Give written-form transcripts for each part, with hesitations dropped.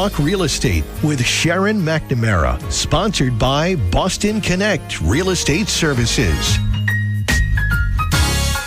Talk Real Estate with Sharon McNamara, sponsored by Boston Connect Real Estate Services.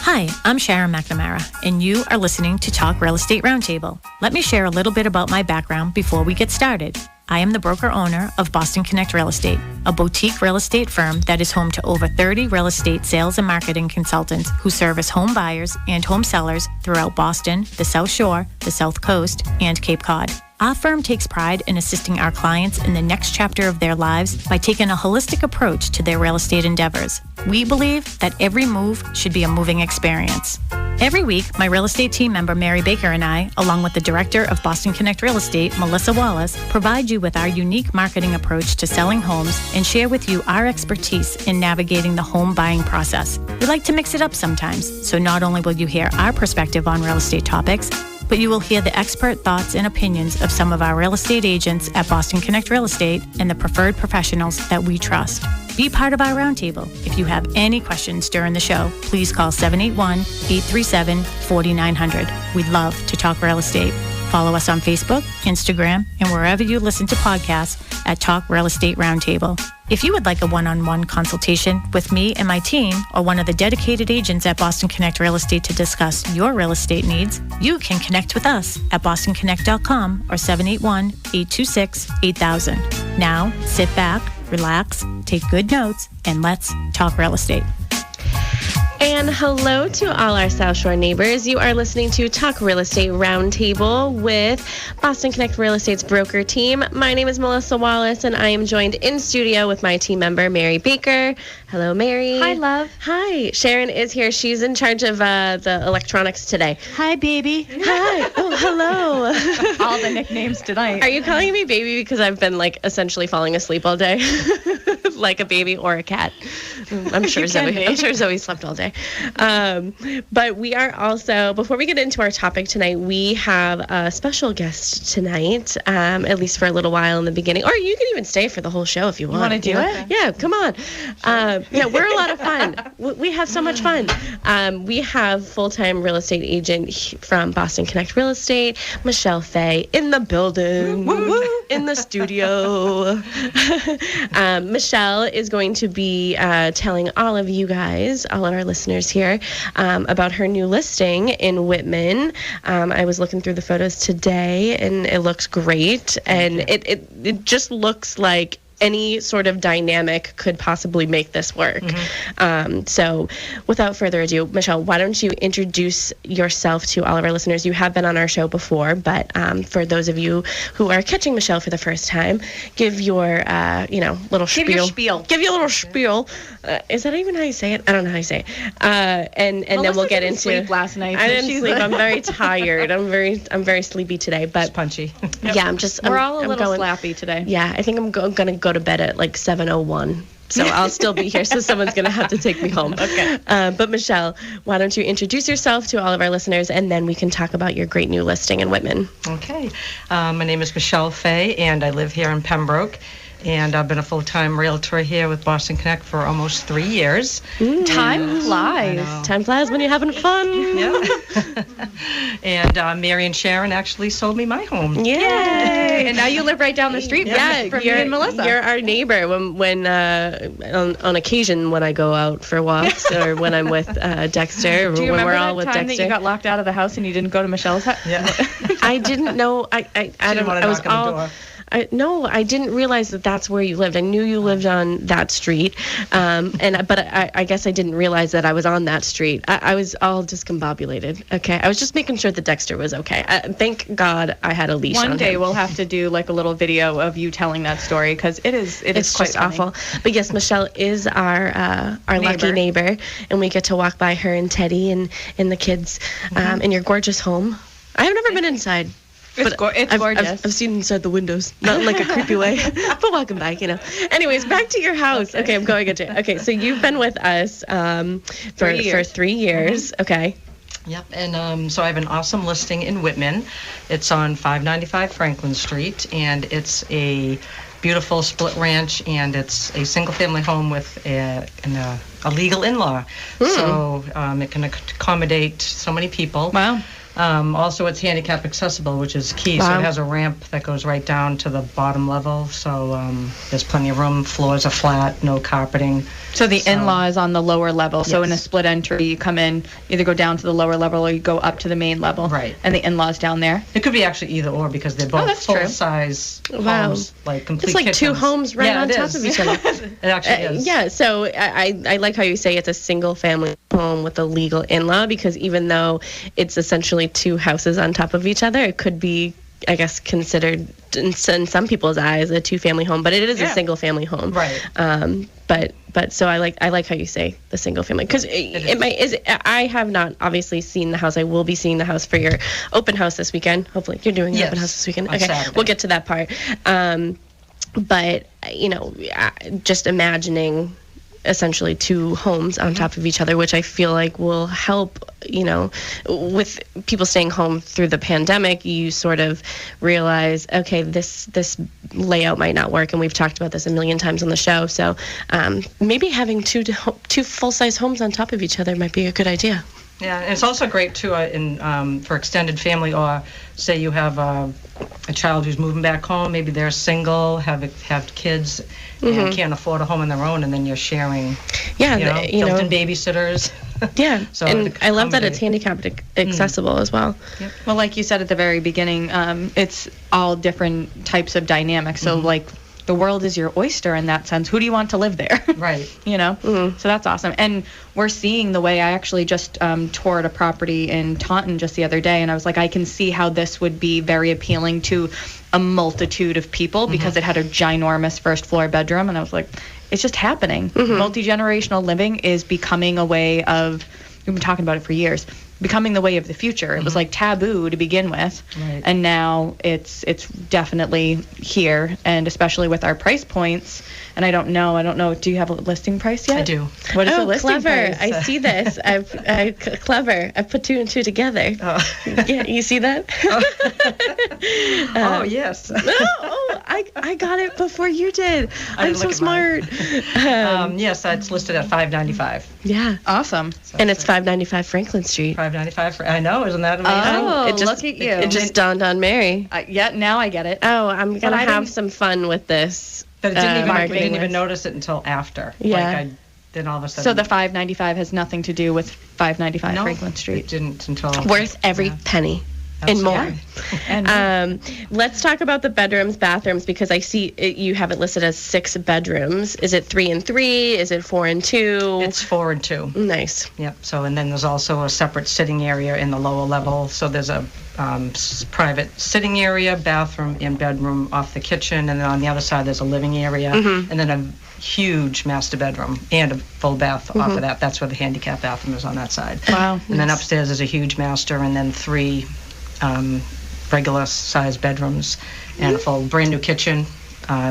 Hi, I'm Sharon McNamara, and you are listening to Talk Real Estate Roundtable. Let me share a little bit about my background before we get started. I am the broker-owner of Boston Connect Real Estate, a boutique real estate firm that is home to over 30 real estate sales and marketing consultants who service home buyers and home sellers throughout Boston, the South Shore, the South Coast, and Cape Cod. Our firm takes pride in assisting our clients in the next chapter of their lives by taking a holistic approach to their real estate endeavors. We believe that every move should be a moving experience. Every week, my real estate team member, Mary Baker, and I, along with the director of Boston Connect Real Estate, Melissa Wallace, provide you with our unique marketing approach to selling homes and share with you our expertise in navigating the home buying process. We like to mix it up sometimes, so not only will you hear our perspective on real estate topics, but you will hear the expert thoughts and opinions of some of our real estate agents at Boston Connect Real Estate and the preferred professionals that we trust. Be part of our roundtable. If you have any questions during the show, please call 781-837-4900. We'd love to talk real estate. Follow us on Facebook, Instagram, and wherever you listen to podcasts at Talk Real Estate Roundtable. If you would like a one-on-one consultation with me and my team or one of the dedicated agents at Boston Connect Real Estate to discuss your real estate needs, you can connect with us at bostonconnect.com or 781-826-8000. Now, sit back, relax, take good notes, and let's talk real estate. And hello to all our South Shore neighbors. You are listening to Talk Real Estate Roundtable with Boston Connect Real Estate's broker team. My name is Melissa Wallace, and I am joined in studio with my team member, Mary Baker. Hello, Mary. Hi, love. Hi. Sharon is here. She's in charge of the electronics today. Hi, baby. Hi. Oh, hello. All the nicknames tonight. Are you calling me baby because I've been, essentially falling asleep all day? Like a baby or a cat. I'm sure Zoe slept all day. But we are also, before we get into our topic tonight, we have a special guest tonight, at least for a little while in the beginning. Or you can even stay for the whole show if you want. You want to do it? Yeah, come on. Yeah, we're a lot of fun. We have so much fun. We have full-time real estate agent from Boston Connect Real Estate, Michelle Fay, in the building, in the studio. Michelle is going to be telling all of you guys, all of our listeners here, about her new listing in Whitman. I was looking through the photos today, and it looks great. And it just looks like any sort of dynamic could possibly make this work. So without further ado, Michelle, why don't you introduce yourself to all of our listeners? You have been on our show before, but for those of you who are catching Michelle for the first time, give your, little spiel. Give your little spiel. Is that even how you say it? I don't know how you say it. And then we'll get into. Sleep last night. I didn't sleep. I'm very tired. I'm very sleepy today. But it's punchy. Yeah, We're all a little slappy today. Yeah, I think I'm gonna go to bed at 7:01. So I'll still be here, so someone's going to have to take me home. Okay. But Michelle, why don't you introduce yourself to all of our listeners, and then we can talk about your great new listing in Whitman. Okay. My name is Michelle Fay, and I live here in Pembroke. And I've been a full-time realtor here with Boston Connect for almost 3 years. Time flies. Time flies when you're having fun. Yeah. And Mary and Sharon actually sold me my home. Yay! And now you live right down the street from me and Melissa. You're our neighbor when on occasion when I go out for walks or when I'm with Dexter. Do you when remember we're all that with time Dexter. that you got locked out of the house and you didn't go to Michelle's house? Yeah. I didn't know. I don't know. I was all. I didn't realize that that's where you lived. I knew you lived on that street, but I guess I didn't realize that I was on that street. I was all discombobulated. Okay, I was just making sure that Dexter was okay. Thank God I had a leash on him. One day we'll have to do a little video of you telling that story because it's quite just awful. But yes, Michelle is our lucky neighbor, and we get to walk by her and Teddy and the kids in your gorgeous home. I have never been inside. It's gorgeous. I've seen inside the windows, not in like a creepy way, but walking by, Anyways, back to your house. Okay, I'm going into it. Okay, so you've been with us for 3 years. Okay. Yep, and so I have an awesome listing in Whitman. It's on 595 Franklin Street, and it's a beautiful split ranch, and it's a single-family home with a legal in-law. So it can accommodate so many people. Wow. Also, it's handicap accessible, which is key. So Wow. it has a ramp that goes right down to the bottom level. So there's plenty of room. Floors are flat, no carpeting. So the in-law is on the lower level. So in a split entry, you come in, either go down to the lower level or you go up to the main level. Right. And the in-law's down there. It could be actually either or because they're both that's true. full-size Wow. homes, like complete It's like two kitchens. homes right Yeah, on it top is. of each other. It actually is. Yeah, so I like how you say it's a single family home with a legal in-law, because even though it's essentially two houses on top of each other, it could be, I guess, considered in some people's eyes a two-family home, but it is a single family home. Right. But so I like how you say the single family, because I have not obviously seen the house. I will be seeing the house for your open house this weekend. Hopefully you're doing an open house this weekend. On Okay, Saturday. we'll get to that part. But just imagining essentially two homes on top of each other, which I feel like will help, with people staying home through the pandemic. You sort of realize, okay, this layout might not work, and we've talked about this a million times on the show. So maybe having two full-size homes on top of each other might be a good idea. Yeah, and it's also great too for extended family, or say you have a child who's moving back home. Maybe they're single, have kids, and can't afford a home on their own, and then you're sharing. Yeah, built-in babysitters. Yeah, So and to I love that it's accommodate. handicapped accessible as well. Well, like you said at the very beginning, it's all different types of dynamics. So like the world is your oyster in that sense. Who do you want to live there? Right. So that's awesome. And we're seeing the way I actually just toured a property in Taunton just the other day, and I was like, I can see how this would be very appealing to a multitude of people because it had a ginormous first floor bedroom, and I was like, it's just happening. Multi-generational living is becoming a way of, we've been talking about it for years, becoming the way of the future. It was like taboo to begin with, Right. and now it's definitely here, and especially with our price points. And I don't know. Do you have a listing price yet? I do. What is the Oh, listing clever! price? I see this. Clever. I put two and two together. Yeah, you see that? Oh, yes. I got it before you did. I I'm didn't so look at mine. smart. Yes, that's listed at $595. Yeah, Awesome. and it's 595 Franklin Street. $595 I know, isn't that amazing? Oh, It just- look at you. It just dawned on Mary. Yeah, now I get it. Oh, I'm gonna I have didn't- some fun with this. But it didn't even, we marketing didn't even list. notice it until after. Yeah. Then all of a sudden. So the $595 has nothing to do with 595 no, Franklin it Street. didn't until. Worth every penny. And more. Absolutely. And Let's talk about the bedrooms, bathrooms, because I see you have it listed as 6 bedrooms. Is it 3 and 3? Is it 4 and 2? It's 4 and 2. Nice. Yep. So, and then there's also a separate sitting area in the lower level. So there's a private sitting area, bathroom, and bedroom off the kitchen. And then on the other side, there's a living area. And then a huge master bedroom and a full bath off of that. That's where the handicap bathroom is on that side. wow. And then upstairs is a huge master, and then 3 regular sized bedrooms and a full brand new kitchen.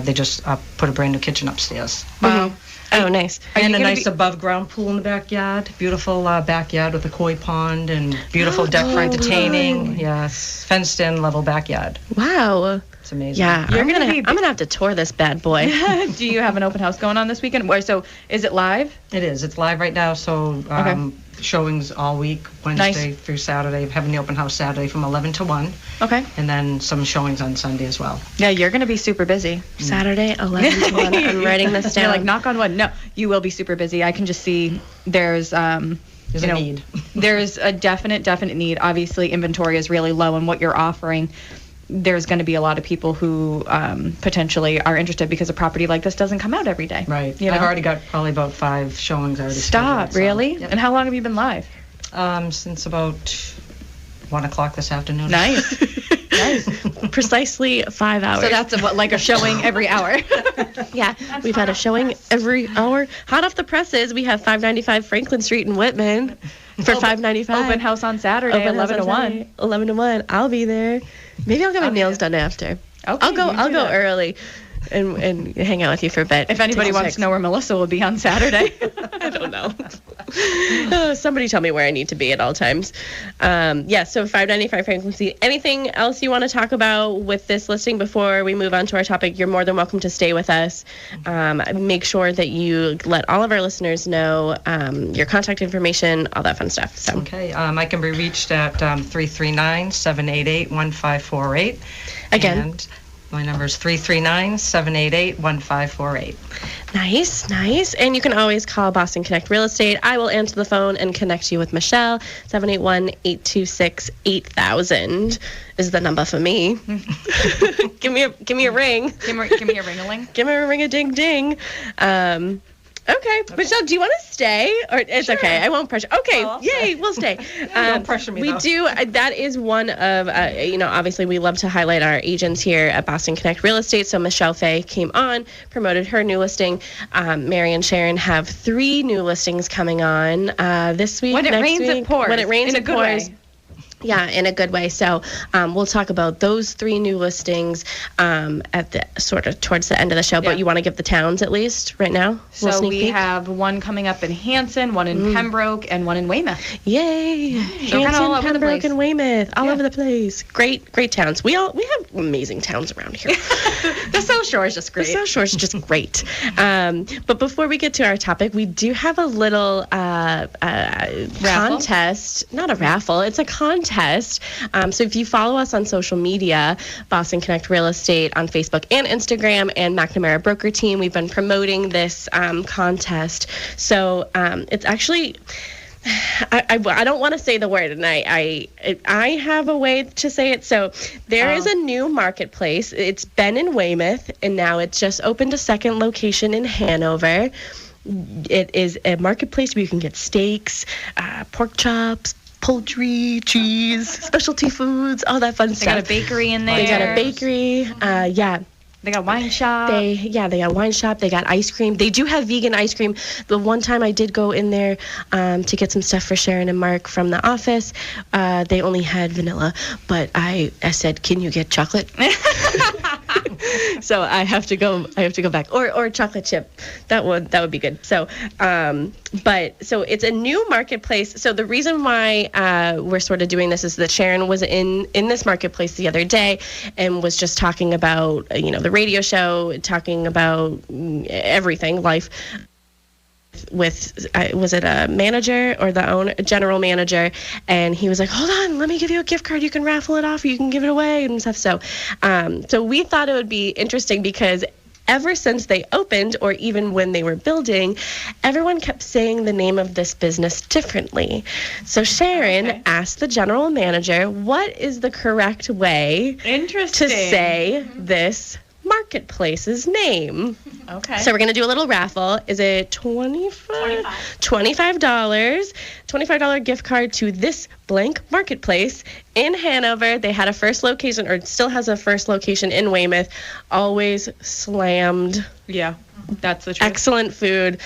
They just put a brand new kitchen upstairs. Wow. Oh, nice. And a gonna nice above ground pool in the backyard. Beautiful backyard with a koi pond and beautiful deck for entertaining. Yes. Fenced in level backyard. Wow. It's amazing. Yeah, You're I'm gonna gonna be- I'm gonna have to tour this bad boy. Do you have an open house going on this weekend? So is it live? It is. It's live right now. So showings all week, Wednesday through Saturday. Having the open house Saturday from 11 to 1. Okay. And then some showings on Sunday as well. Yeah, you're going to be super busy. Saturday, 11 to 1. I'm writing this down. You're like, knock on wood. No, you will be super busy. I can just see there's There's a need. there's a definite need. Obviously, inventory is really low in what you're offering. There's going to be a lot of people who potentially are interested because a property like this doesn't come out every day. Right. You know? I've already got probably about 5 showings already. Stop, scheduled, so, really? yep. And how long have you been live? Since about 1 o'clock this afternoon. Nice. Precisely 5 hours. So that's like a showing every hour. Yeah, we've had a showing every hour. Hot off the presses, we have 595 Franklin Street in Whitman for $5.95. Open house on Saturday, Open house 11 to on 1. Saturday, 11 to 1. I'll be there. Maybe I'll get my nails done after. Okay, I'll you do go that. early. and hang out with you for a bit. If anybody wants to know where Melissa will be on Saturday. I don't know. Somebody tell me where I need to be at all times. So 595 Franklin Street. Anything else you want to talk about with this listing before we move on to our topic? You're more than welcome to stay with us. Make sure that you let all of our listeners know your contact information, all that fun stuff. So Okay. I can be reached at 339-788-1548. Again. And my number is 339-788-1548. Nice. And you can always call Boston Connect Real Estate. I will answer the phone and connect you with Michelle. 781-826-8000 is the number for me. Give me a ring. Give me a ring-a-ling. Give me a ring-a-ding-ding. Okay. Michelle, do you want to stay? Or it's Sure. okay. I won't pressure. Okay. I'll Yay, stay. we'll stay. Don't pressure me, We though. do. That is one of, obviously we love to highlight our agents here at Boston Connect Real Estate. So Michelle Fay came on, promoted her new listing. Mary and Sharon have 3 new listings coming on this week. When it next rains, week. it pours. When it rains, In a it good pours. way. Yeah, in a good way. So we'll talk about those 3 new listings at the sort of towards the end of the show. Yeah. But you want to give the towns at least right now? So Little sneak we peek? have one coming up in Hanson, one in Pembroke, and one in Weymouth. Yay! So Hanson, kinda all over the Pembroke, place. and Weymouth, all Yeah. over the place. Great towns. We have amazing towns around here. The South Shore is just The great. South Shore is just great. But before we get to our topic, we do have a little contest. Not a raffle. It's a contest. So if you follow us on social media, Boston Connect Real Estate on Facebook and Instagram, and McNamara Broker Team, we've been promoting this contest. So it's actually... I don't want to say the word, and I have a way to say it. So there is a new marketplace. It's been in Weymouth, and now it's just opened a second location in Hanover. It is a marketplace where you can get steaks, pork chops, poultry, cheese, specialty foods, all that fun They stuff. got a bakery in there. They got a bakery. They got a wine shop. They got a wine shop. They got ice cream. They do have vegan ice cream. The one time I did go in there to get some stuff for Sharon and Mark from the office, they only had vanilla. But I said, "Can you get chocolate?" So I have to go back, or chocolate chip. That would be good. So so it's a new marketplace. So the reason why we're sort of doing this is that Sharon was in this marketplace the other day and was just talking about the radio show, talking about everything, life. With was it a manager or the general manager, and he was like, "Hold on, let me give you a gift card. You can raffle it off, or you can give it away and stuff." So we thought it would be interesting because ever since they opened, or even when they were building, everyone kept saying the name of this business differently. So Sharon asked the general manager, "What is the correct way Interesting. to say this marketplace's name?" Okay. So we're going to do a little raffle. Is it $25? $25 gift card to this blank marketplace in Hanover. They had a first location, or still has a first location in Weymouth. Always slammed. Yeah, that's the truth. Excellent food.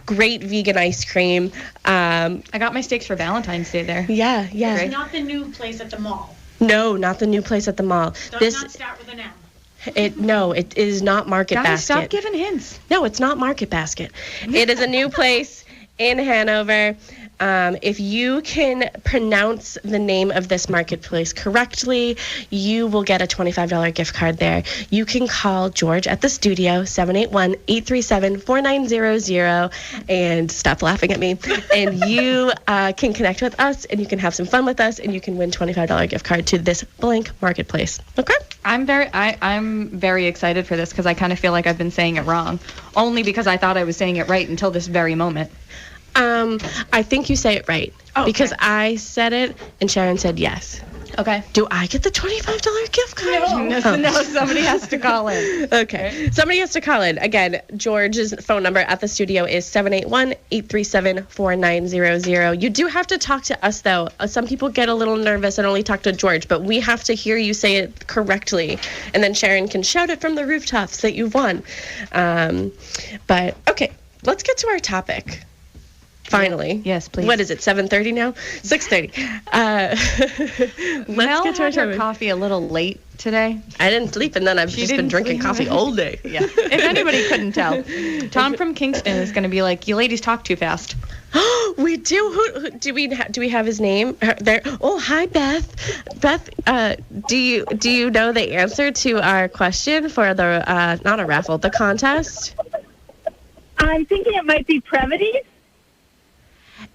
Great vegan ice cream. I got my steaks for Valentine's Day there. Yeah. It's not the new place at the mall. No, not the new place at the mall. Does not start with an M. It is not Market Guys, Basket. stop giving hints. No, it's not Market Basket. It is a new place in Hanover. If you can pronounce the name of this marketplace correctly, you will get a $25 gift card there. You can call George at the studio, 781-837-4900, and stop laughing at me. And you can connect with us, and you can have some fun with us, and you can win $25 gift card to this blank marketplace. Okay? I'm very excited for this because I kind of feel like I've been saying it wrong, only because I thought I was saying it right until this very moment. I think you say it right. Oh, okay. Because I said it, and Sharon said yes. Okay. Do I get the $25 gift card? No, somebody has to call in. Okay. Somebody has to call in. Again, George's phone number at the studio is 781-837-4900. You do have to talk to us, though. Some people get a little nervous and only talk to George, but we have to hear you say it correctly. And then Sharon can shout it from the rooftops that you've won. But, okay, let's get to our topic. Finally. Yes, please. What is it, 7:30 now? 6:30. Let's Mel get to our had her topic. coffee a little late today. I didn't sleep, and then I've just been didn't drinking sleep. coffee all day. Yeah. If anybody couldn't tell, Tom from Kingston is going to be like, "You ladies talk too fast." We do. Who do we have his name there? Oh, hi, Beth. Beth, do you know the answer to our question for the not a raffle, the contest? I'm thinking it might be Previties.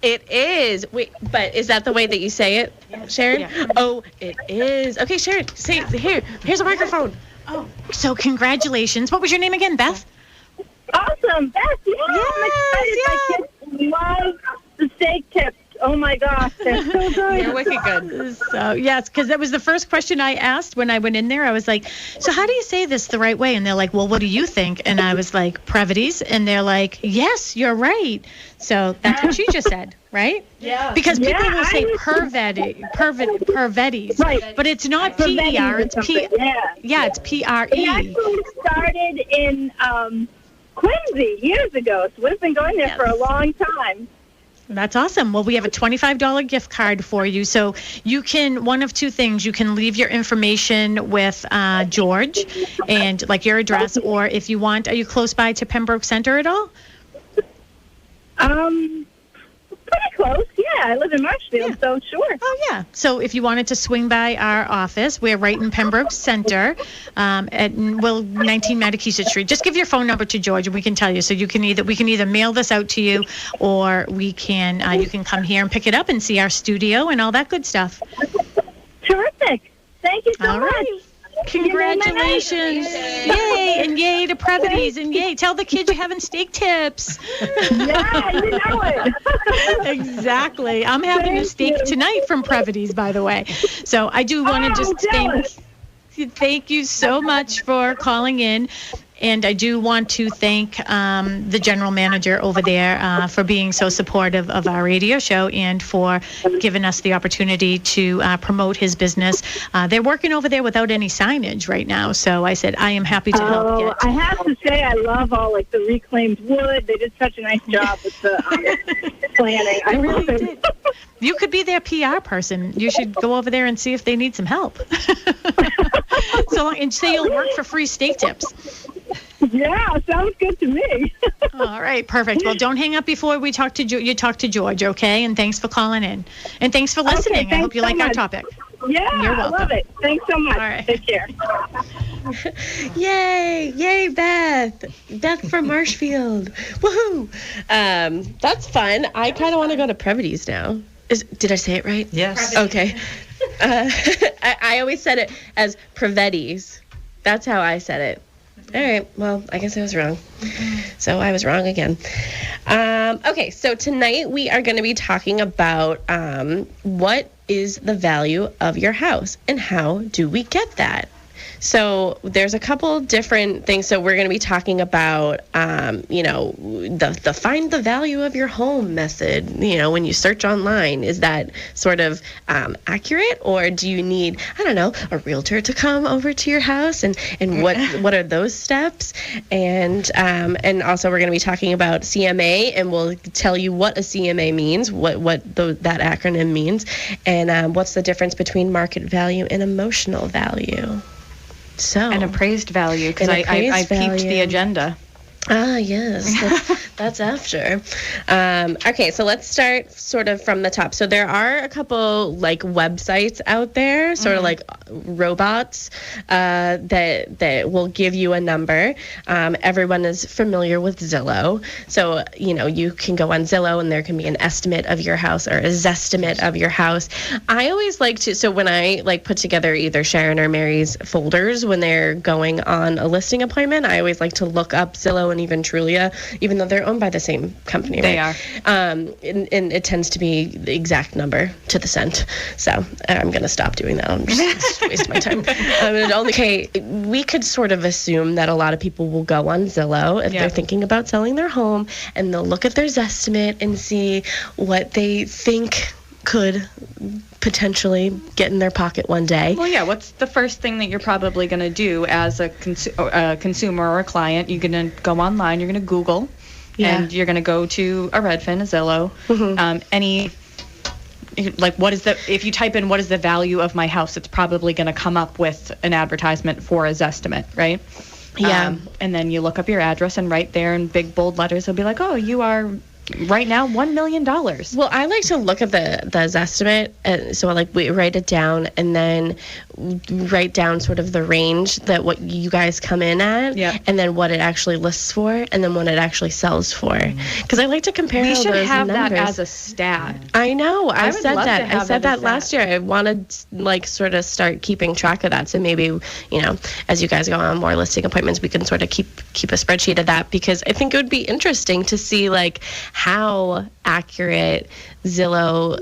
It is. Wait, but is that the way that you say it, Sharon? Yeah. Oh, it is. Okay, Sharon, say it. Here's a microphone. Oh, so congratulations. What was your name again, Beth? Awesome, Beth. Yeah, I'm excited. My kids love the steak tips. Oh my gosh, they're so good. You're wicked good. So, yes, because that was the first question I asked when I went in there. I was like, so how do you say this the right way? And they're like, well, what do you think? And I was like, Previties. And they're like, yes, you're right. So that's what you just said, right? Yeah. Because people will say Previties. Perveties. Right. But it's not P-E-R, it's P. Yeah, it's It P-R-E. actually started in Quincy years ago, so we've been going there for a long time. That's awesome. Well, we have a $25 gift card for you. So you can, one of two things, you can leave your information with George and like your address, or if you want, are you close by to Pembroke Center at all? Pretty close. Yeah, I live in Marshfield, so sure. Oh, yeah. So if you wanted to swing by our office, we're right in Pembroke Center at 19 Matakeesit Street. Just give your phone number to George and we can tell you. So we can either mail this out to you, or you can come here and pick it up and see our studio and all that good stuff. Terrific. Thank you so All much. right. Congratulations. Yay. And yay to Previties. And yay. Tell the kids you're having steak tips. Yeah, you know it. Exactly. I'm having a steak tonight from Previties, by the way. So I do want to just thank you so much for calling in. And I do want to thank the general manager over there for being so supportive of our radio show and for giving us the opportunity to promote his business. They're working over there without any signage right now. So I said, I am happy to help I have to say, I love all the reclaimed wood. They did such a nice job with the planning. I really did. You could be their PR person. You should go over there and see if they need some help. And say you'll work for free steak tips. Yeah, sounds good to me. All right, perfect. Well, don't hang up before we talk to you talk to George, okay? And thanks for calling in. And thanks for listening. Okay, I hope you like our topic. Yeah, You're I welcome. love it. Thanks so much. All right. Take care. Yay, Beth from Marshfield. Woohoo. That's fun. I kind of want to go to Previties now. Did I say it right? Yes. Okay. I always said it as Previties. That's how I said it. All right. Well, I guess I was wrong. So I was wrong again. Okay. So tonight we are going to be talking about what is the value of your house and how do we get that? So there's a couple different things. So we're going to be talking about, the find the value of your home method. When you search online, is that sort of accurate, or do you need, a realtor to come over to your house, and what are those steps? And also we're going to be talking about CMA, and we'll tell you what a CMA means, what that acronym means, and what's the difference between market value and emotional value. And appraised value, because I peeped the agenda. Ah, yes, that's after. Okay, so let's start sort of from the top. So there are a couple websites out there, sort of like robots that will give you a number. Everyone is familiar with Zillow. So, you can go on Zillow and there can be an estimate of your house or a zestimate of your house. I always like to, so when I put together either Sharon or Mary's folders when they're going on a listing appointment, I always like to look up Zillow and even Trulia, even though they're owned by the same company, They right? And it tends to be the exact number to the cent. So I'm going to stop doing that. I'm just waste my time. We could sort of assume that a lot of people will go on Zillow if they're thinking about selling their home, and they'll look at their zestimate and see what they think could potentially get in their pocket one day. Well, yeah, what's the first thing that you're probably going to do as a consumer or a client? You're going to go online, you're going to Google, Yeah. And you're going to go to a Redfin, a Zillow, if you type in what is the value of my house, it's probably going to come up with an advertisement for a Zestimate, right? Yeah. And then you look up your address, and right there in big bold letters, it'll be like, oh, you are right now $1 million. Well, I like to look at the Zestimate, so like we write it down and then write down sort of the range that what you guys come in at, and then what it actually lists for, and then what it actually sells for. Because I like to compare We all should those have numbers. that as a stat. I know. I would said love to that. I have said that as that last year. I wanted like sort of start keeping track of that. So maybe, as you guys go on more listing appointments, we can sort of keep a spreadsheet of that, because I think it would be interesting to see like how accurate a Zillow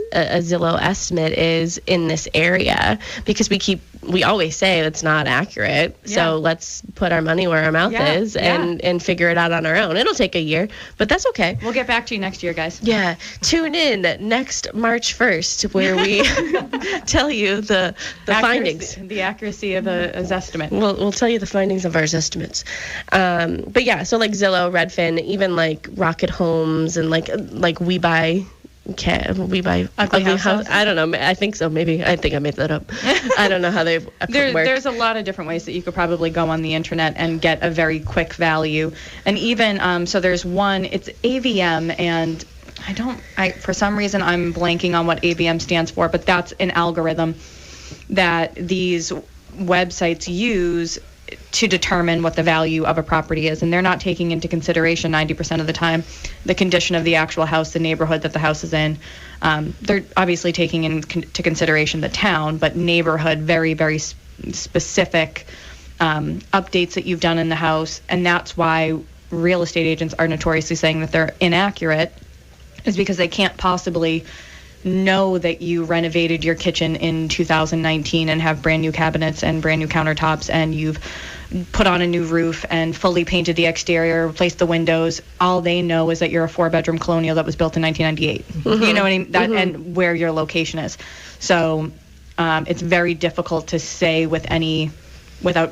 estimate is in this area, because we always say it's not accurate. So let's put our money where our mouth is and figure it out on our own. It'll take a year, but that's okay. We'll get back to you next year, guys. Yeah. Tune in next March 1st where we tell you the findings. The accuracy of a Zestimate. We'll tell you the findings of our estimates. But yeah, so like Zillow, Redfin, even like Rocket Homes and like We Buy Ugly House. I don't know. I think so. Maybe. I think I made that up. I don't know how they work. There's a lot of different ways that you could probably go on the internet and get a very quick value. And even, so there's one, it's AVM, and for some reason I'm blanking on what AVM stands for, but that's an algorithm that these websites use to determine what the value of a property is, and they're not taking into consideration 90% of the time the condition of the actual house, the neighborhood that the house is in. They're obviously taking into consideration the town, but neighborhood, very, very specific updates that you've done in the house, and that's why real estate agents are notoriously saying that they're inaccurate, is because they can't possibly know that you renovated your kitchen in 2019 and have brand new cabinets and brand new countertops, and you've put on a new roof and fully painted the exterior, replaced the windows. All they know is that you're a 4-bedroom colonial that was built in 1998. You know what I mean? And where your location is. So it's very difficult to say without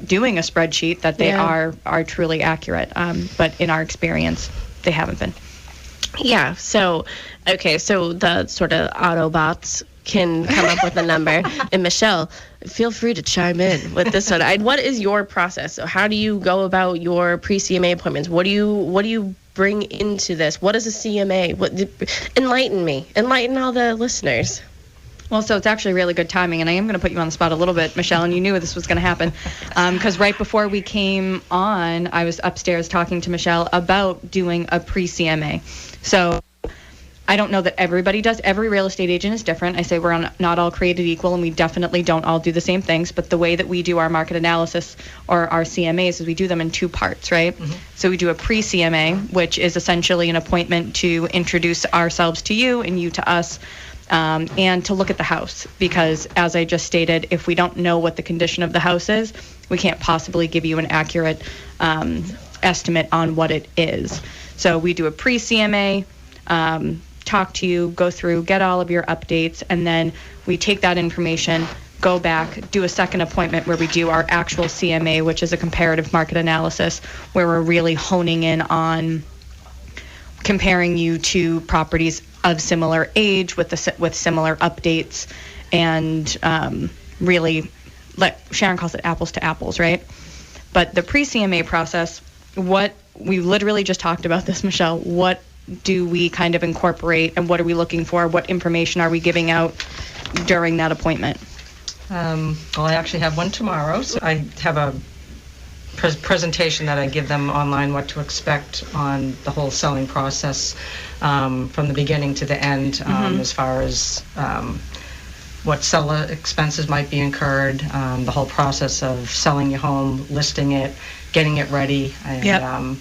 doing a spreadsheet that they are truly accurate. But in our experience, they haven't been. Yeah. So the sort of Autobots can come up with a number. And Michelle, feel free to chime in with this one. What is your process? So how do you go about your pre-CMA appointments? What do you bring into this? What is a CMA? Enlighten me. Enlighten all the listeners. Well, so it's actually really good timing, and I am going to put you on the spot a little bit, Michelle, and you knew this was going to happen. Because right before we came on, I was upstairs talking to Michelle about doing a pre-CMA. So I don't know that everybody does. Every real estate agent is different. I say we're not all created equal, and we definitely don't all do the same things. But the way that we do our market analysis or our CMAs is we do them in 2 parts, right? So we do a pre-CMA, which is essentially an appointment to introduce ourselves to you and you to us, and to look at the house. Because as I just stated, if we don't know what the condition of the house is, we can't possibly give you an accurate estimate on what it is. So we do a pre-CMA, talk to you, go through, get all of your updates, and then we take that information, go back, do a second appointment where we do our actual CMA, which is a comparative market analysis, where we're really honing in on comparing you to properties of similar age with similar updates, and really, Sharon calls it apples to apples, right? But the pre-CMA process, we literally just talked about this, Michelle. What do we kind of incorporate, and what are we looking for? What information are we giving out during that appointment? Well, I actually have one tomorrow. So I have a presentation that I give them online, what to expect on the whole selling process from the beginning to the end, as far as what seller expenses might be incurred, the whole process of selling your home, listing it, getting it ready, and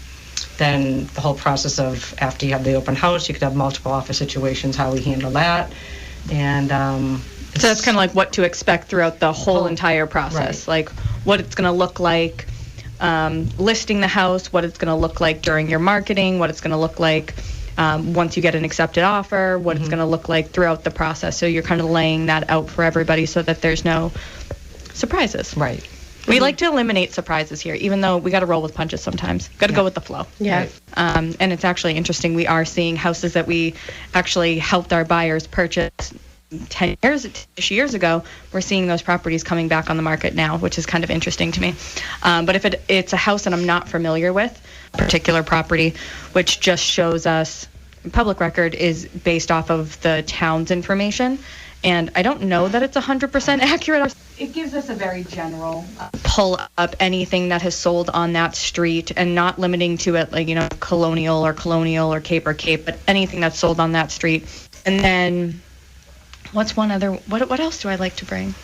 then the whole process of after you have the open house, you could have multiple offer situations, how we handle that. And so that's kind of like what to expect throughout the whole entire process, like what it's going to look like listing the house, what it's going to look like during your marketing, what it's going to look like once you get an accepted offer, what it's going to look like throughout the process. So you're kind of laying that out for everybody so that there's no surprises. Right. We like to eliminate surprises here, even though we got to roll with punches sometimes. Got to go with the flow. Yeah. Right. And it's actually interesting. We are seeing houses that we actually helped our buyers purchase 10-ish years ago. We're seeing those properties coming back on the market now, which is kind of interesting to me. But if it's a house that I'm not familiar with, a particular property, which just shows us public record is based off of the town's information, and I don't know that it's 100% accurate. It gives us a very general pull up anything that has sold on that street, and not limiting to it like, colonial or Cape, but anything that's sold on that street. And then what's one other, what else do I like to bring?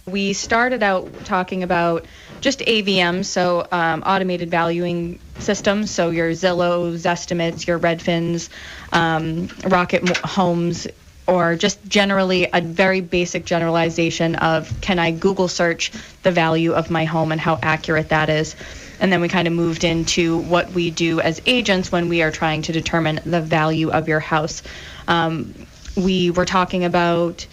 We started out talking about just AVM, so automated valuing systems, so your Zillow's estimates, your Redfins, Rocket Homes, or just generally a very basic generalization of, can I Google search the value of my home and how accurate that is? And then we kind of moved into what we do as agents when we are trying to determine the value of your house. We were talking about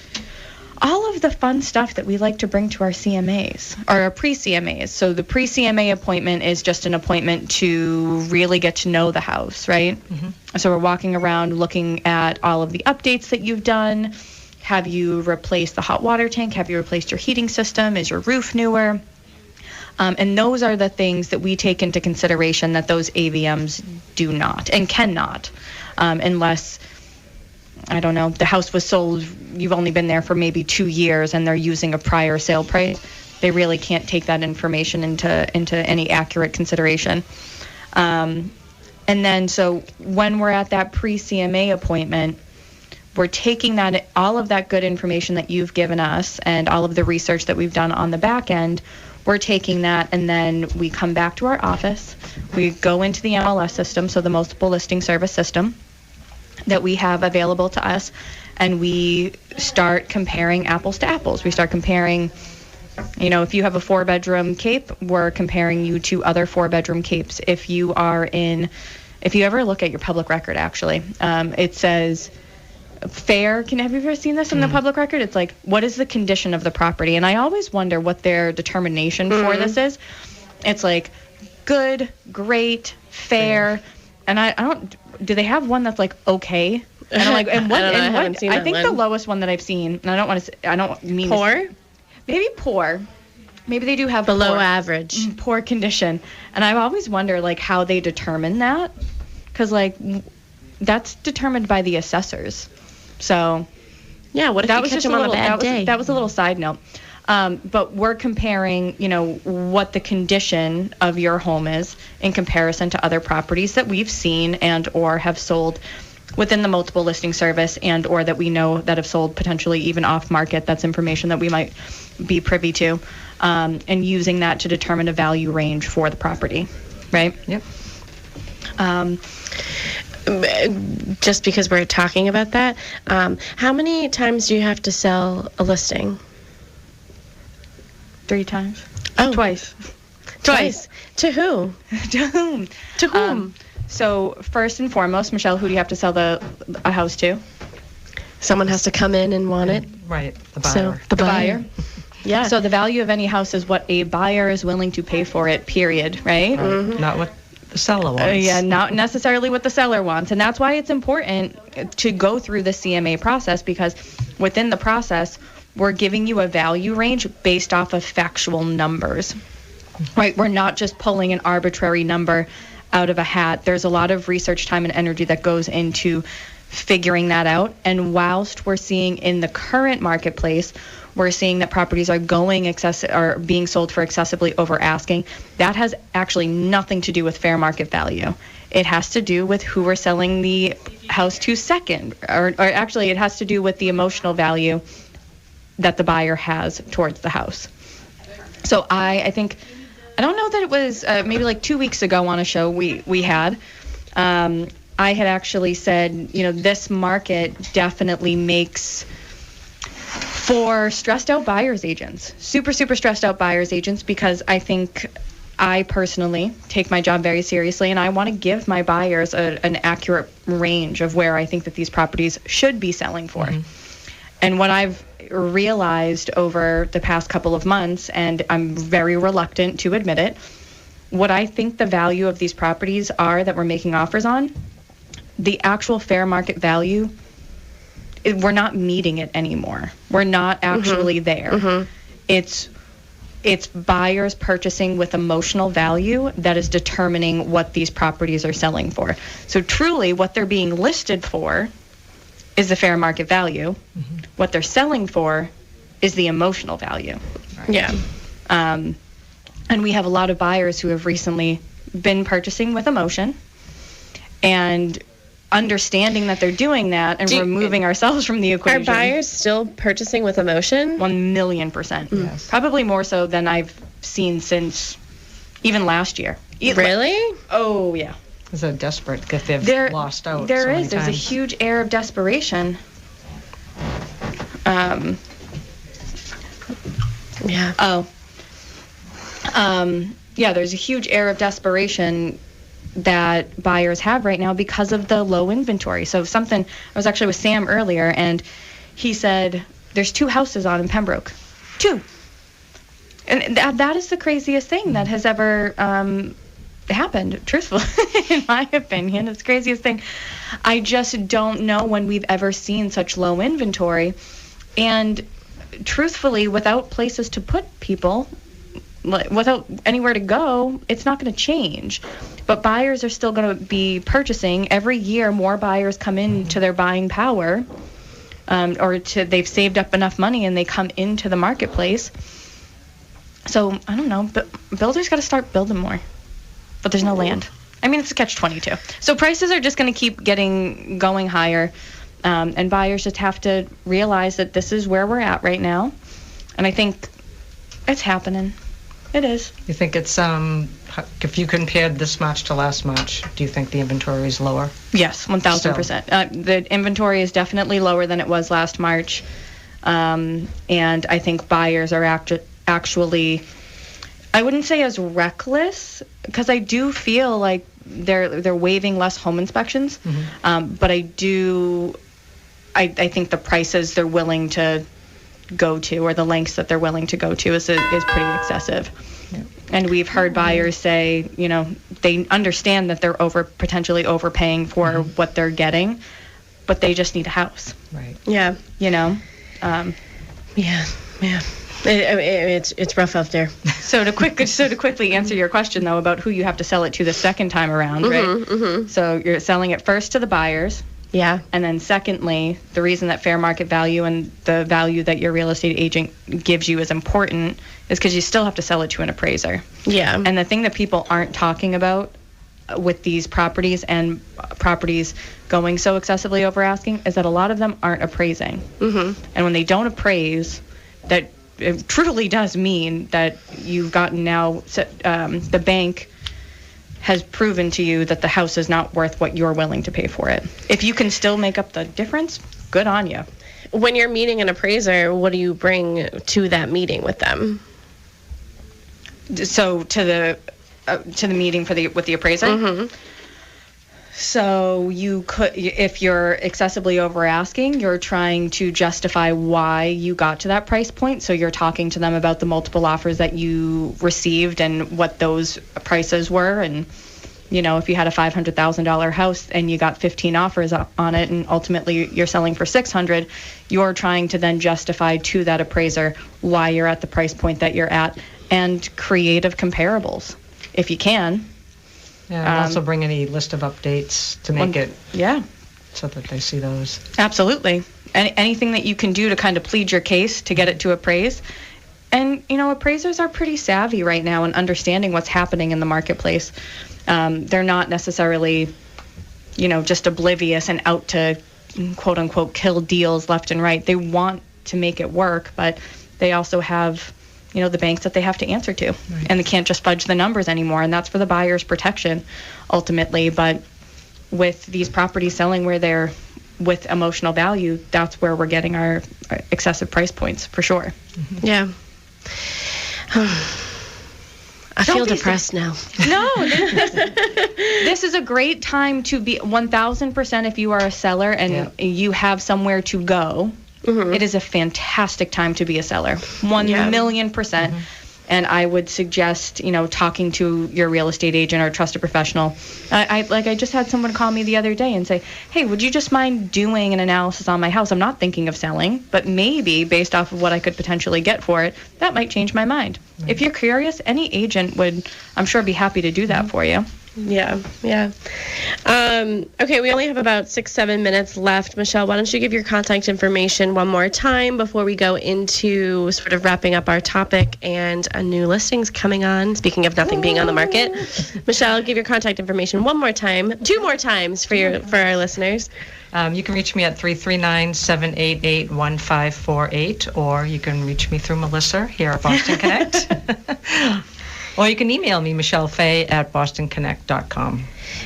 all of the fun stuff that we like to bring to our CMAs, or our pre-CMAs. So the pre-CMA appointment is just an appointment to really get to know the house, right? Mm-hmm. So we're walking around looking at all of the updates that you've done. Have you replaced the hot water tank? Have you replaced your heating system? Is your roof newer? And those are the things that we take into consideration that those AVMs do not and cannot, unless, I don't know, the house was sold, you've only been there for maybe 2 years and they're using a prior sale price. They really can't take that information into any accurate consideration. And then so when we're at that pre-CMA appointment, we're taking that, all of that good information that you've given us and all of the research that we've done on the back end, we're taking that, and then we come back to our office. We go into the MLS system, so the multiple listing service system that we have available to us, and we start comparing apples to apples. We start comparing, if you have a 4-bedroom Cape, we're comparing you to other 4-bedroom Capes. If you ever look at your public record, actually, it says fair. Have you ever seen this in the public record? It's like, what is the condition of the property? And I always wonder what their determination for this is. It's like good, great, fair. And I don't, do they have one that's like okay? And I'm like, and what? I think the lowest one that I've seen, and I don't mean poor. Maybe poor. Maybe they do have below average, poor condition. And I've always wondered like how they determine that, because like that's determined by the assessors. So yeah, what if that you was catch just them on a bad day? That was a little side note. But we're comparing, what the condition of your home is in comparison to other properties that we've seen and or have sold within the multiple listing service, and or that we know that have sold potentially even off market. That's information that we might be privy to, and using that to determine a value range for the property, right? Yep. Just because we're talking about that, how many times do you have to sell a listing? 3 times. Oh. Twice. To who? To whom? To whom? So first and foremost, Michelle, who do you have to sell a house to? Someone has to come in and want it. Right, the buyer. So the buyer. Yeah. So the value of any house is what a buyer is willing to pay for it, period, right? Mm-hmm. Not what the seller wants. Yeah, not necessarily what the seller wants. And that's why it's important to go through the CMA process, because within the process, we're giving you a value range based off of factual numbers, right? We're not just pulling an arbitrary number out of a hat. There's a lot of research time and energy that goes into figuring that out. And whilst we're seeing in the current marketplace, we're seeing that properties are are being sold for excessively over asking. That has actually nothing to do with fair market value. It has to do with who we're selling the house to second, or actually it has to do with the emotional value that the buyer has towards the house. So I think, I don't know that it was maybe like 2 weeks ago on a show we had, I had actually said, this market definitely makes for stressed out buyer's agents, super stressed out buyer's agents, because I think I personally take my job very seriously, and I want to give my buyers an accurate range of where I think that these properties should be selling for. Mm-hmm. And what I've realized over the past couple of months, and I'm very reluctant to admit it, what I think the value of these properties are that we're making offers on, the actual fair market value, we're not meeting it anymore. We're not actually there. It's buyers purchasing with emotional value that is determining what these properties are selling for. So truly, what they're being listed for is the fair market value. What they're selling for is the emotional value. Yeah. And we have a lot of buyers who have recently been purchasing with emotion and understanding that they're doing that and removing ourselves from the equation. Are buyers still purchasing with emotion? 1,000,000%. Yes. Probably more so than I've seen since even last year. Really? Oh, yeah. Is that desperate because they've lost out so many There's a times. huge air of desperation. Yeah. Yeah, there's a huge air of desperation that buyers have right now because of the low inventory. So I was actually with Sam earlier, and he said there's 2 houses on in Pembroke. 2. And that is the craziest thing that has ever happened, truthfully, in my opinion. It's the craziest thing. I just don't know when we've ever seen such low inventory. And truthfully, without places to put people, without anywhere to go, it's not going to change. But buyers are still going to be purchasing. Every year, more buyers come into their buying power, they've saved up enough money and they come into the marketplace. So, I don't know, but builders got to start building more. But there's no land. I mean, it's a catch-22. So prices are just going to keep going higher, and buyers just have to realize that this is where we're at right now. And I think it's happening. It is. You think it's, if you compared this March to last March, do you think the inventory is lower? Yes, 1,000%. The inventory is definitely lower than it was last March. And I think buyers are actually, I wouldn't say as reckless, because I do feel like they're waiving less home inspections. But I think the prices they're willing to go to, or the lengths that they're willing to go to, is pretty excessive. Yeah. And we've heard buyers say, they understand that they're potentially overpaying for what they're getting, but they just need a house. Right. Yeah. Yeah. It's rough out there. So to quickly answer your question though about who you have to sell it to the second time around, right? So you're selling it first to the buyers. Yeah. And then secondly, the reason that fair market value and the value that your real estate agent gives you is important is because you still have to sell it to an appraiser. Yeah. And the thing that people aren't talking about with these properties and properties going so excessively over asking is that a lot of them aren't appraising. And when they don't appraise, that it truly does mean that you've gotten now, the bank has proven to you that the house is not worth what you're willing to pay for it. If you can still make up the difference, good on you. When you're meeting an appraiser, what do you bring to that meeting with them? So to the meeting with the appraiser. So you could, if you're excessively over asking, you're trying to justify why you got to that price point. So you're talking to them about the multiple offers that you received and what those prices were. And, if you had a $500,000 house and you got 15 offers on it and ultimately you're selling for $600, you're trying to then justify to that appraiser why you're at the price point that you're at, and creative comparables, if you can. Yeah, and also bring any list of updates to make it so that they see those. Absolutely. Anything that you can do to kind of plead your case to get it to appraise. And, appraisers are pretty savvy right now in understanding what's happening in the marketplace. They're not necessarily, just oblivious and out to, quote unquote, kill deals left and right. They want to make it work, but they also have the banks that they have to answer to. Right. And they can't just fudge the numbers anymore. And that's for the buyer's protection, ultimately. But with these properties selling where they're with emotional value, that's where we're getting our excessive price points, for sure. Yeah. I feel depressed now. No, this is a great time to be 1,000% if you are a seller and you have somewhere to go. it is a fantastic time to be a seller. 1,000,000%. And I would suggest, talking to your real estate agent or trusted professional. I just had someone call me the other day and say, hey, would you just mind doing an analysis on my house? I'm not thinking of selling, but maybe based off of what I could potentially get for it, that might change my mind. If you're curious, any agent would, I'm sure, be happy to do that for you. Yeah. Okay, we only have about 6-7 minutes left. Michelle, why don't you give your contact information one more time before we go into sort of wrapping up our topic and a new listings coming on. Speaking of nothing being on the market, Michelle, give your contact information one more time, 2 more times for our listeners. You can reach me at 339-788-1548, or you can reach me through Melissa here at Boston Connect. Or you can email me, Michelle Fay at bostonconnect.com.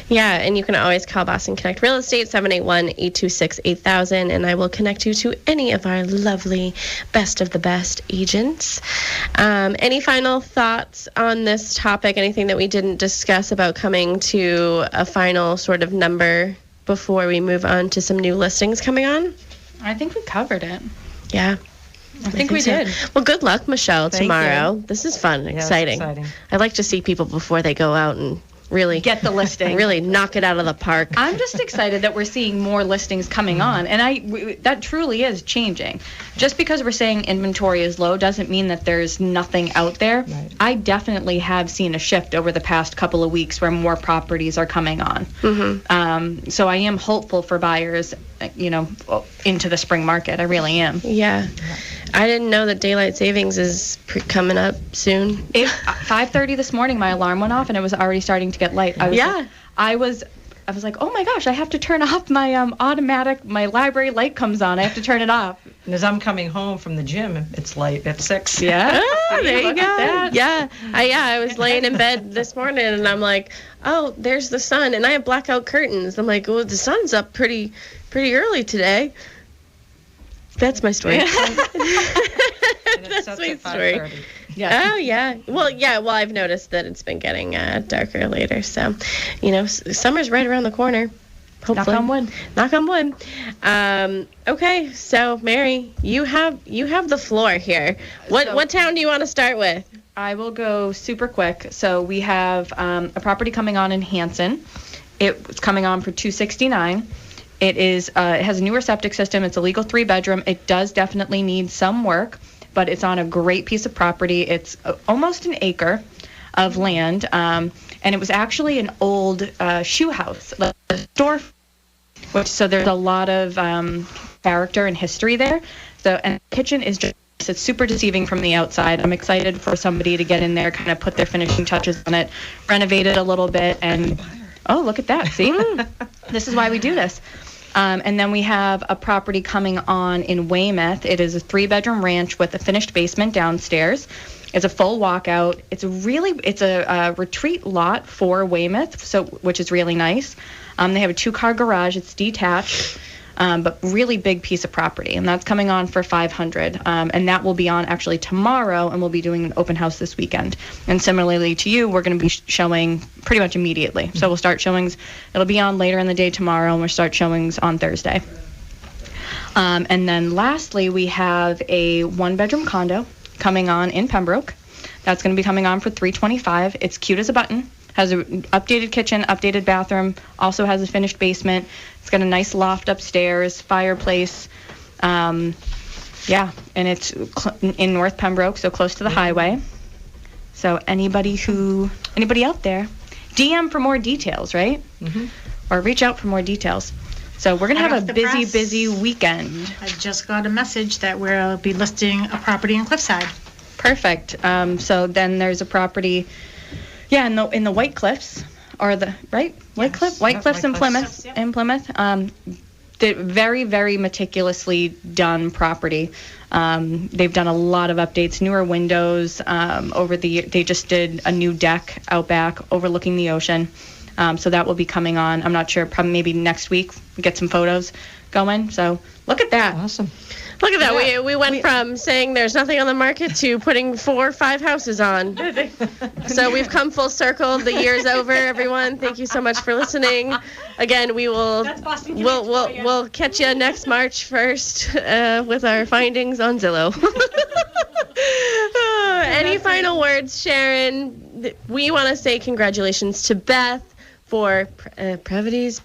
Yeah, and you can always call Boston Connect Real Estate, 781-826-8000, and I will connect you to any of our lovely best of the best agents. Any final thoughts on this topic? Anything that we didn't discuss about coming to a final sort of number before we move on to some new listings coming on? I think we covered it. Yeah. I think we did. Well, good luck, Michelle, Thank tomorrow. you. This is fun, Yeah, exciting. it's exciting. I like to see people before they go out and really Get the listing. really knock it out of the park. I'm just excited that we're seeing more listings coming on, and that truly is changing. Just because we're saying inventory is low doesn't mean that there's nothing out there. Right. I definitely have seen a shift over the past couple of weeks where more properties are coming on. So I am hopeful for buyers, into the spring market. I really am. Yeah. I didn't know that daylight savings is coming up soon. 5:30 this morning, my alarm went off, and it was already starting to get light. I was like, oh my gosh, I have to turn off my my library light comes on. I have to turn it off. And as I'm coming home from the gym, it's light at 6. Yeah. Oh, there you Look go. at that. Yeah. I was laying in bed this morning, and I'm like, oh, there's the sun, and I have blackout curtains. I'm like, well, the sun's up pretty early today. That's my story. And it That's sets my at story. 5:30. Yeah. Oh, yeah. Well, I've noticed that it's been getting darker later. So, summer's right around the corner. Hopefully. Knock on wood. Knock on wood. Okay, so Mary, you have the floor here. What town do you want to start with? I will go super quick. So we have a property coming on in Hanson. It's coming on for $269. It has a newer septic system. It's a legal 3-bedroom. It does definitely need some work, but it's on a great piece of property. It's almost an acre of land, and it was actually an old shoe house, like a store. So there's a lot of character and history there. And the kitchen is it's super deceiving from the outside. I'm excited for somebody to get in there, kind of put their finishing touches on it, renovate it a little bit, and oh, look at that. See? This is why we do this. And then we have a property coming on in Weymouth. It is a 3-bedroom ranch with a finished basement downstairs. It's a full walkout. It's a retreat lot for Weymouth, which is really nice. They have a 2-car garage. It's detached, but really big piece of property. And that's coming on for $500. And that will be on actually tomorrow, and we'll be doing an open house this weekend. And similarly to you, we're going to be showing pretty much immediately. So we'll start showings. It'll be on later in the day tomorrow, and we'll start showings on Thursday. And then lastly, we have a 1-bedroom condo coming on in Pembroke. That's going to be coming on for $325. It's cute as a button. Has an updated kitchen, updated bathroom, also has a finished basement. It's got a nice loft upstairs, fireplace. And it's in North Pembroke, so close to the highway. So anybody out there, DM for more details, right? Mm-hmm. Or reach out for more details. So we're going to have a busy weekend. I just got a message that we'll be listing a property in Cliffside. Perfect. So then there's a property, in the White Cliffs, or the White Cliffs in Plymouth. Yep. In Plymouth. The very, very meticulously done property. They've done a lot of updates, newer windows. They just did a new deck out back overlooking the ocean. So that will be coming on. I'm not sure, probably maybe next week, we get some photos going. So look at that. Awesome. Look at that. Yeah. We went from saying there's nothing on the market to putting 4 or 5 houses on. So we've come full circle. The year's over, everyone. Thank you so much for listening. Again, we'll catch you next March 1st with our findings on Zillow. Any final words, Sharon? We want to say congratulations to Beth for Previties.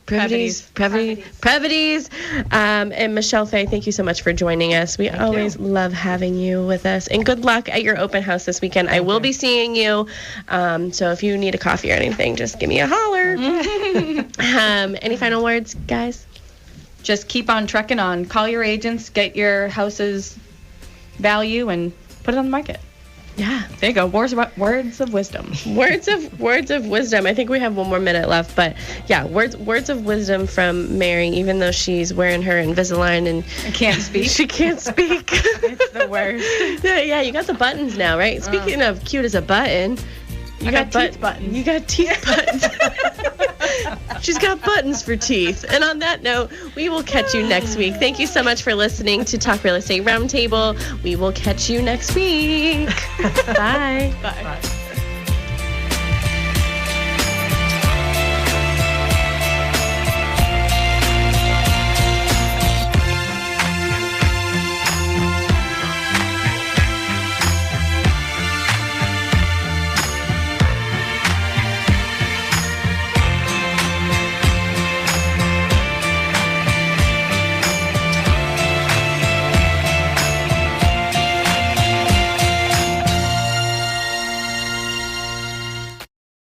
And Michelle Fay, thank you so much for joining us. We always love having you with us. And good luck at your open house this weekend. I will be seeing you. So if you need a coffee or anything, just give me a holler. Any final words, guys? Just keep on trucking on. Call your agents, get your house's value, and put it on the market. Yeah. There you go. Words of wisdom. Words of wisdom. I think we have 1 more minute left, but yeah, words of wisdom from Mary, even though she's wearing her Invisalign and can't speak. She can't speak. It's the worst. Yeah, you got the buttons now, right? Speaking of cute as a button, you got teeth buttons. You got teeth buttons. She's got buttons for teeth. And on that note, we will catch you next week. Thank you so much for listening to Talk Real Estate Roundtable. We will catch you next week. Bye. Bye.